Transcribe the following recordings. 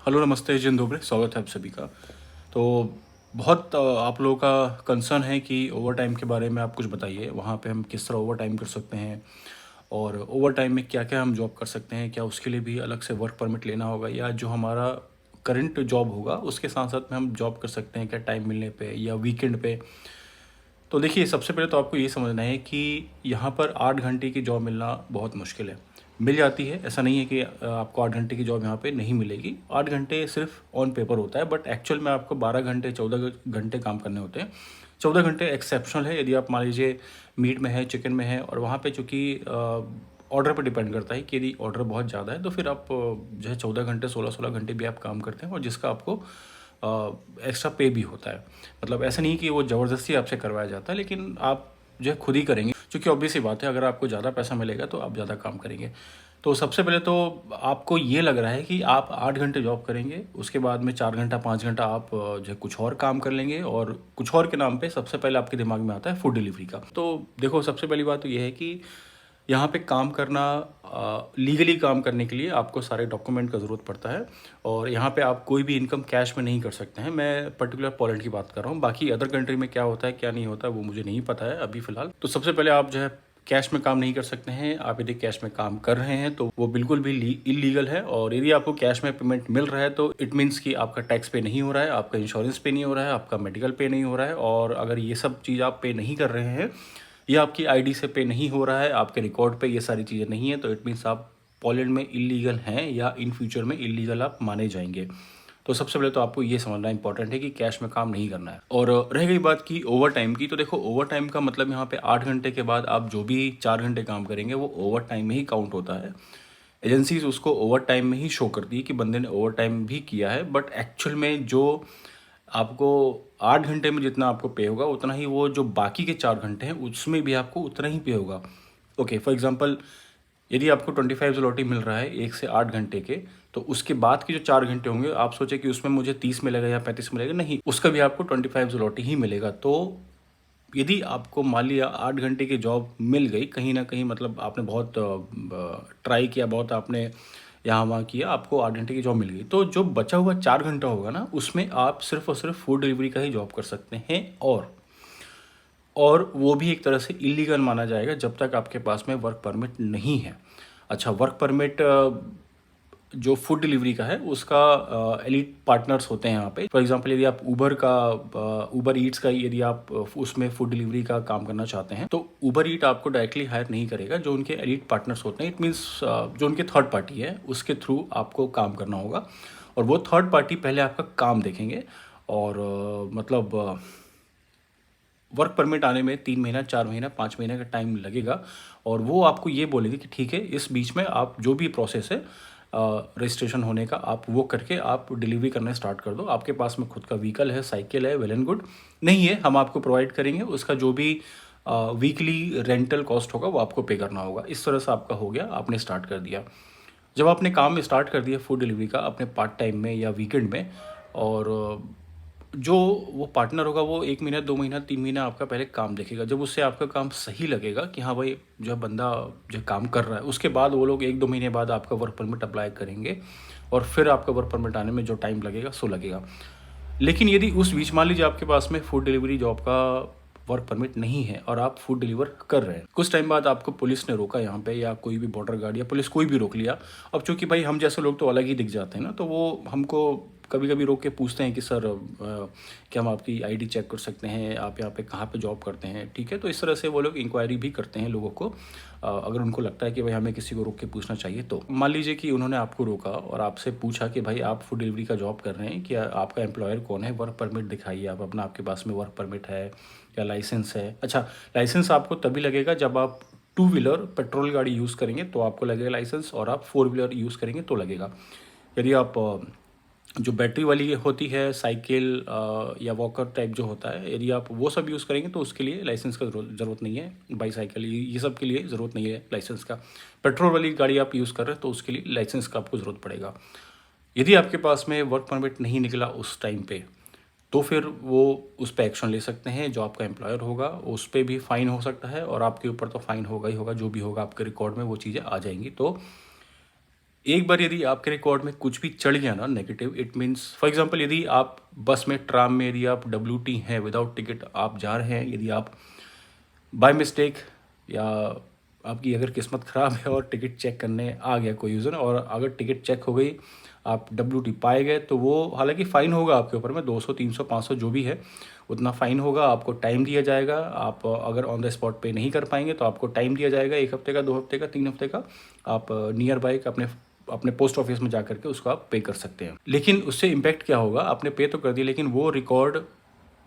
Hello, नमस्ते, जिन दोपहर स्वागत है आप सभी का। तो बहुत आप लोगों का कंसर्न है कि ओवर टाइम के बारे में आप कुछ बताइए, वहाँ पे हम किस तरह ओवर टाइम कर सकते हैं और ओवर टाइम में क्या-क्या हम जॉब कर सकते हैं? क्या उसके लिए भी अलग से वर्क परमिट लेना होगा या जो हमारा करंट जॉब होगा, उसके साथ-साथ में हम जॉब कर सकते हैं क्या टाइम मिलने पे या वीकेंड पे? तो देखिए, सबसे पहले तो आपको ये समझना है कि यहाँ पर 8 घंटे की जॉब मिलना बहुत मुश्किल है। मिल जाती है, ऐसा नहीं है कि आपको 8 घंटे की जॉब यहाँ पे नहीं मिलेगी। 8 घंटे सिर्फ़ ऑन पेपर होता है, बट एक्चुअल में आपको 12 घंटे, 14 घंटे काम करने होते हैं। 14 घंटे एक्सेप्शनल है यदि आप मान लीजिए मीट में है, चिकन में है, और वहाँ पे चूँकि ऑर्डर पे डिपेंड करता है कि यदि ऑर्डर बहुत ज़्यादा है तो फिर आप जो है 14 घंटे, 16-16 घंटे भी आप काम करते हैं और जिसका आपको एक्स्ट्रा पे भी होता है। मतलब ऐसा नहीं कि वो ज़बरदस्ती आपसे करवाया जाता है, लेकिन आप जो है खुद ही करेंगे, क्योंकि ऑब्वियस सी बात है, अगर आपको ज़्यादा पैसा मिलेगा तो आप ज़्यादा काम करेंगे। तो सबसे पहले तो आपको ये लग रहा है कि आप 8 घंटे जॉब करेंगे, उसके बाद में 4 घंटा 5 घंटा आप जो है कुछ और काम कर लेंगे, और कुछ और के नाम पे सबसे पहले आपके दिमाग में आता है फूड डिलीवरी का। तो देखो, सबसे पहली बात तो ये है कि यहाँ पे काम करना, लीगली काम करने के लिए आपको सारे डॉक्यूमेंट का ज़रूरत पड़ता है, और यहाँ पे आप कोई भी इनकम कैश में नहीं कर सकते हैं। मैं पर्टिकुलर पोलैंड की बात कर रहा हूँ, बाकी अदर कंट्री में क्या होता है क्या नहीं होता है वो मुझे नहीं पता है अभी फ़िलहाल। तो सबसे पहले आप जो है कैश में काम नहीं कर सकते हैं। आप यदि कैश में काम कर रहे हैं तो वो बिल्कुल भी इलीगल है, और यदि आपको कैश में पेमेंट मिल रहा है तो इट मीन्स कि आपका टैक्स पे नहीं हो रहा है, आपका इंश्योरेंस पे नहीं हो रहा है, आपका मेडिकल पे नहीं हो रहा है, और अगर ये सब चीज़ आप पे नहीं कर रहे हैं या आपकी आईडी से पे नहीं हो रहा है, आपके रिकॉर्ड पे ये सारी चीज़ें नहीं है, तो इट मीन्स आप पोलैंड में इलीगल हैं या इन फ्यूचर में इलीगल आप माने जाएंगे। तो सबसे पहले तो आपको ये समझना इंपॉर्टेंट है कि कैश में काम नहीं करना है। और रह गई बात की ओवर टाइम की, तो देखो, ओवर टाइम का मतलब यहाँ पे 8 घंटे के बाद आप जो भी 4 घंटे काम करेंगे वो ओवर टाइम में ही काउंट होता है। एजेंसीज उसको ओवर टाइम में ही शो करती है कि बंदे ने ओवर टाइम भी किया है, बट एक्चुअल में जो आपको 8 घंटे में जितना आपको पे होगा उतना ही वो जो बाकी के 4 घंटे हैं उसमें भी आपको उतना ही पे होगा। ओके, फॉर एग्जांपल, यदि आपको 25 ज़लोटी मिल रहा है 1 से 8 घंटे के, तो उसके बाद के जो 4 घंटे होंगे आप सोचे कि उसमें मुझे 30 मिलेगा या 35 मिलेगा, नहीं, उसका भी आपको 25 ज़लोटी ही मिलेगा। तो यदि आपको मान लिया 8 घंटे की जॉब मिल गई कहीं न कहीं, मतलब आपने बहुत ट्राई किया, बहुत आपने यहाँ-वहाँ किया, आपको 8 घंटे की जॉब मिल गई। तो जो बचा हुआ 4 घंटा होगा ना, उसमें आप सिर्फ़ और सिर्फ़ फूड डिलीवरी का ही जॉब कर सकते हैं, और वो भी एक तरह से इल्लीगल माना जाएगा जब तक आपके पास में वर्क परमिट नहीं है। अच्छा, वर्क परमिट जो फूड डिलीवरी का है उसका एलीट पार्टनर्स होते हैं यहाँ पे। फॉर एग्जांपल, यदि आप ऊबर ईट्स का यदि आप उसमें फूड डिलीवरी का काम करना चाहते हैं तो ऊबर ईट आपको डायरेक्टली हायर नहीं करेगा। जो उनके एलीट पार्टनर्स होते हैं, इट मीन्स जो उनके थर्ड पार्टी है, उसके थ्रू आपको काम करना होगा, और वो थर्ड पार्टी पहले आपका काम देखेंगे, और मतलब वर्क परमिट आने में 3 महीना, 4 महीना, 5 महीने का टाइम लगेगा, और वो आपको ये बोलेंगे कि ठीक है, इस बीच में आप जो भी प्रोसेस है रजिस्ट्रेशन होने का, आप वो करके आप डिलीवरी करना स्टार्ट कर दो। आपके पास में खुद का व्हीकल है, साइकिल है, वेल एंड गुड। नहीं है, हम आपको प्रोवाइड करेंगे, उसका जो भी वीकली रेंटल कॉस्ट होगा वो आपको पे करना होगा। इस तरह से आपका हो गया, आपने स्टार्ट कर दिया। जब आपने काम स्टार्ट कर दिया फूड डिलीवरी का अपने पार्ट टाइम में या वीकेंड में, और जो वो पार्टनर होगा वो 1 महीना, 2 महीना, 3 महीना आपका पहले काम देखेगा। जब उससे आपका काम सही लगेगा कि हाँ भाई, जो बंदा जो काम कर रहा है, उसके बाद वो लोग 1-2 महीने बाद आपका वर्क परमिट अप्लाई करेंगे, और फिर आपका वर्क परमिट आने में जो टाइम लगेगा सो लगेगा। लेकिन यदि उस बीच मान लीजिए आपके पास में फूड डिलीवरी जॉब का वर्क परमिट नहीं है और आप फूड डिलीवर कर रहे हैं, कुछ टाइम बाद आपको पुलिस ने रोका यहाँ पे, या कोई भी बॉर्डर गार्ड या पुलिस कोई भी रोक लिया। अब चूंकि भाई हम जैसे लोग तो अलग ही दिख जाते हैं ना, तो वो हमको कभी कभी रोक के पूछते हैं कि सर, क्या हम आपकी आईडी चेक कर सकते हैं, आप यहाँ पे कहाँ पे जॉब करते हैं, ठीक है। तो इस तरह से वो लोग इंक्वायरी भी करते हैं लोगों को, अगर उनको लगता है कि भाई हमें किसी को रोक के पूछना चाहिए। तो मान लीजिए कि उन्होंने आपको रोका और आपसे पूछा कि भाई आप फूड डिलीवरी का जॉब कर रहे हैं, क्या आपका एम्प्लॉयर कौन है, वर्क परमिट दिखाइए आप अपना, आपके पास में वर्क परमिट है या लाइसेंस है। अच्छा, लाइसेंस आपको तभी लगेगा जब आप टू व्हीलर पेट्रोल गाड़ी यूज़ करेंगे तो आपको लगेगा लाइसेंस, और आप फोर व्हीलर यूज़ करेंगे तो लगेगा। यदि आप जो बैटरी वाली होती है साइकिल या वॉकर टाइप जो होता है, यदि आप वो सब यूज़ करेंगे तो उसके लिए लाइसेंस का ज़रूरत नहीं है। बाईसाइकिल ये सब के लिए ज़रूरत नहीं है लाइसेंस का। पेट्रोल वाली गाड़ी आप यूज़ कर रहे हैं तो उसके लिए लाइसेंस का आपको ज़रूरत पड़ेगा। यदि आपके पास में वर्क परमिट नहीं निकला उस टाइम पे, तो फिर वो उस पे एक्शन ले सकते हैं। जो आपका एम्प्लॉयर होगा उस पे भी फ़ाइन हो सकता है, और आपके ऊपर तो फ़ाइन होगा ही होगा, जो भी होगा आपके रिकॉर्ड में वो चीज़ें आ जाएंगी। तो एक बार यदि आपके रिकॉर्ड में कुछ भी चढ़ गया ना negative, it means for example यदि आप बस में, ट्राम में, यदि आप WT हैं, विदाउट टिकट आप जा रहे हैं, यदि आप बाय मिस्टेक या आपकी अगर किस्मत ख़राब है और टिकट चेक करने आ गया कोई यूज़र, और अगर टिकट चेक हो गई, आप WT पाए गए, तो वो हालांकि फ़ाइन होगा आपके ऊपर में 200 300 500 जो भी है उतना फ़ाइन होगा। आपको टाइम दिया जाएगा, आप अगर ऑन द स्पॉट पे नहीं कर पाएंगे तो आपको टाइम दिया जाएगा, 1 हफ्ते का, 2 हफ्ते का, 3 हफ्ते का। आप नियर बाई अपने अपने पोस्ट ऑफिस में जा करके उसको आप पे कर सकते हैं। लेकिन उससे इम्पैक्ट क्या होगा, आपने पे तो कर दिया, लेकिन वो रिकॉर्ड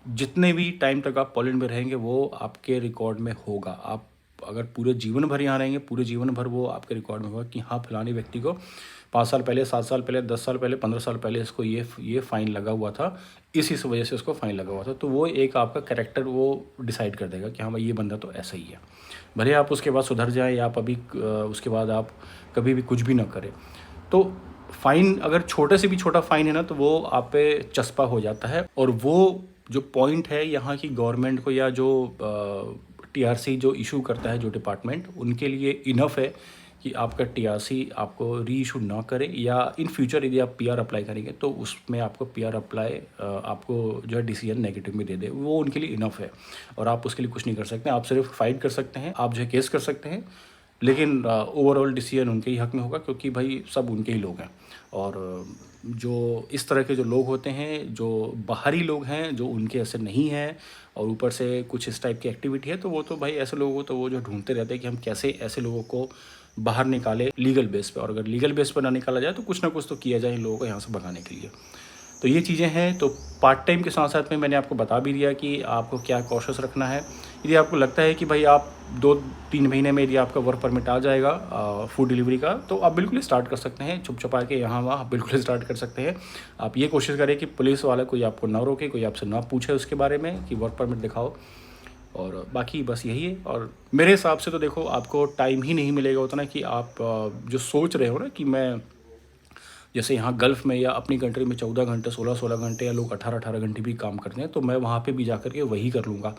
जितने भी टाइम तक आप पोलैंड में रहेंगे वो आपके रिकॉर्ड में होगा। आप अगर पूरे जीवन भर यहाँ रहेंगे, पूरे जीवन भर वो आपके रिकॉर्ड में होगा कि हाँ, फलाने व्यक्ति को 5 साल पहले, 7 साल पहले, 10 साल पहले, 15 साल पहले इसको ये फ़ाइन लगा हुआ था, इसी वजह से उसको फ़ाइन लगा हुआ था। तो वो एक आपका कैरेक्टर वो डिसाइड कर देगा कि हाँ भाई, ये बंदा तो ऐसा ही है। भले आप उसके बाद सुधर जाएँ या आप अभी उसके बाद आप कभी भी कुछ भी ना करें, तो फ़ाइन अगर छोटे से भी छोटा फ़ाइन है ना, तो वो आप पे चस्पा हो जाता है। और वो जो पॉइंट है यहाँ की गवर्नमेंट को, या जो TRC जो इशू करता है जो डिपार्टमेंट, उनके लिए इनफ है कि आपका TRC आपको री इशू ना करे, या इन फ्यूचर यदि आप PR अप्लाई करेंगे तो उसमें आपको PR अप्लाई आपको जो है डिसीजन नेगेटिव में दे दे, वो उनके लिए इनफ है। और आप उसके लिए कुछ नहीं कर सकते, आप सिर्फ फाइट कर सकते हैं, आप जो है केस कर सकते हैं, लेकिन ओवरऑल डिसीजन उनके ही हक में होगा, क्योंकि भाई सब उनके ही लोग हैं। और जो इस तरह के जो लोग होते हैं, जो बाहरी लोग हैं, जो उनके ऐसे नहीं हैं, और ऊपर से कुछ इस टाइप की एक्टिविटी है, तो वो तो भाई ऐसे लोगों को तो वो जो ढूंढते रहते हैं कि हम कैसे ऐसे लोगों को बाहर निकाले लीगल बेस पे। और अगर लीगल बेस पर ना निकाला जाए तो कुछ ना कुछ तो किया जाए इन लोगों को यहाँ से भगाने के लिए। तो ये चीज़ें हैं। तो पार्ट टाइम के साथ साथ में मैंने आपको बता भी दिया कि आपको क्या कॉशस रखना है। यदि आपको लगता है कि भाई आप 2-3 महीने में यदि आपका वर्क परमिट आ जाएगा फूड डिलीवरी का, तो आप बिल्कुल स्टार्ट कर सकते हैं, छुप छुपा के यहाँ वहाँ आप बिल्कुल स्टार्ट कर सकते हैं। आप ये कोशिश करें कि पुलिस वाला कोई आपको ना रोके, कोई आपसे ना पूछे उसके बारे में कि वर्क परमिट दिखाओ। और बाकी बस यही है। और मेरे हिसाब से तो देखो, आपको टाइम ही नहीं मिलेगा उतना कि आप जो सोच रहे हो ना कि मैं, जैसे यहाँ गल्फ़ में या अपनी कंट्री में 14 घंटे, 16-16 घंटे, या लोग 18-18 घंटे भी काम करते हैं, तो मैं वहाँ पे भी जा कर के वही कर लूँगा।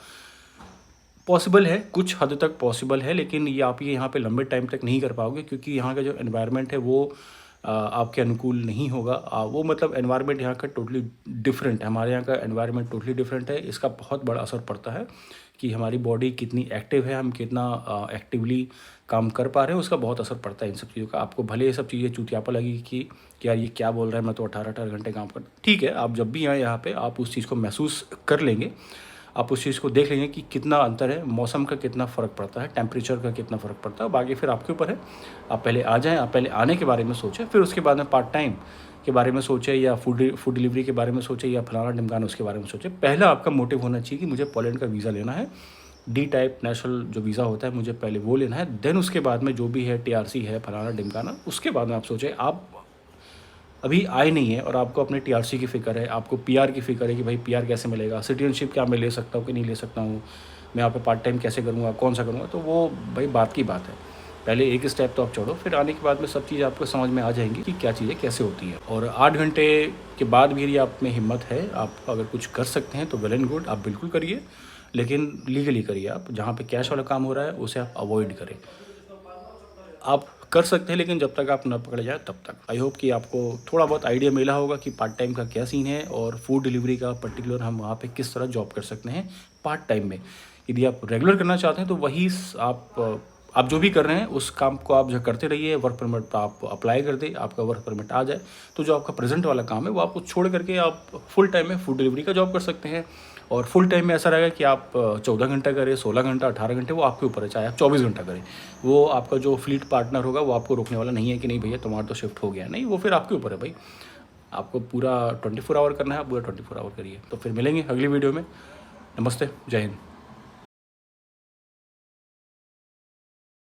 पॉसिबल है, कुछ हद तक पॉसिबल है, लेकिन ये आप यहाँ पे लंबे टाइम तक नहीं कर पाओगे, क्योंकि यहाँ का जो एनवायरनमेंट है वो आपके अनुकूल नहीं होगा। वो मतलब एनवायरनमेंट यहाँ का टोटली डिफरेंट है, हमारे यहाँ का एनवायरनमेंट टोटली डिफरेंट है। इसका बहुत बड़ा असर पड़ता है कि हमारी बॉडी कितनी एक्टिव है, हम कितना एक्टिवली काम कर पा रहे हैं, उसका बहुत असर पड़ता है इन सब चीज़ों का। आपको भले ये सब चीज़ें चूतियापा लगेगी कि यार ये क्या बोल रहा है, मैं तो 18-18 घंटे काम कर, ठीक है, आप जब भी आए यहाँ पे आप उस चीज़ को महसूस कर लेंगे, आप उस चीज़ को देख लेंगे कि कितना अंतर है, मौसम का कितना फ़र्क पड़ता है, टेम्परेचर का कितना फ़र्क पड़ता है। बाकी फिर आपके ऊपर है, आप पहले आ जाएँ, आप पहले आने के बारे में सोचें, फिर उसके बाद में पार्ट टाइम के बारे में सोचें, या फूड डिलीवरी के बारे में सोचें, या फलाना ढिमकाना उसके बारे में सोचें। पहला आपका मोटिव होना चाहिए कि मुझे पोलैंड का वीज़ा लेना है, D टाइप नेशनल जो वीज़ा होता है, मुझे पहले वो लेना है। देन उसके बाद में जो भी है TRC है, फलाना ढिमकाना, उसके बाद में आप सोचें। आप अभी आए नहीं है और आपको अपने TRC की फ़िक्र है, आपको PR की फ़िक्र है कि भाई PR कैसे मिलेगा, सिटीजनशिप क्या मैं ले सकता हूँ कि नहीं ले सकता हूँ, मैं यहाँ पे पार्ट टाइम कैसे करूँगा, कौन सा करूँगा, तो वो भाई बात की बात है। पहले एक स्टेप तो आप चढ़ो, फिर आने के बाद में सब चीज़ आपको समझ में आ जाएंगी कि क्या चीज़ें कैसे होती हैं। और 8 घंटे के बाद भी यदि आप में हिम्मत है, आप अगर कुछ कर सकते हैं तो वेल एंड गुड, आप बिल्कुल करिए, लेकिन लीगली करिए। आप जहाँ पे कैश वाला काम हो रहा है उसे आप अवॉइड करें। आप कर सकते हैं, लेकिन जब तक आप न पकड़े जाए तब तक। आई होप कि आपको थोड़ा बहुत आइडिया मिला होगा कि पार्ट टाइम का क्या सीन है, और फूड डिलीवरी का पर्टिकुलर हम वहाँ पे किस तरह जॉब कर सकते हैं पार्ट टाइम में। यदि आप रेगुलर करना चाहते हैं तो वही आप जो भी कर रहे हैं उस काम को आप जो करते रहिए। वर्क परमिट पर आप अप्लाई कर दें, आपका वर्क परमिट आ जाए तो जो आपका प्रेजेंट वाला काम है वो आप छोड़ करके आप फुल टाइम में फूड डिलीवरी का जॉब कर सकते हैं। और फुल टाइम में ऐसा रहेगा कि आप 14 घंटा करें, 16 घंटा, 18 घंटे, वो आपके ऊपर है। चाहे आप 24 घंटा करें, वो आपका जो फ्लीट पार्टनर होगा वो आपको रोकने वाला नहीं है कि नहीं भैया तुम्हारा तो शिफ्ट हो गया, नहीं, वो फिर आपके ऊपर है भाई। आपको पूरा 24 आवर करना है, पूरा 24 आवर करिए। तो फिर मिलेंगे अगली वीडियो में। नमस्ते, जय हिंद।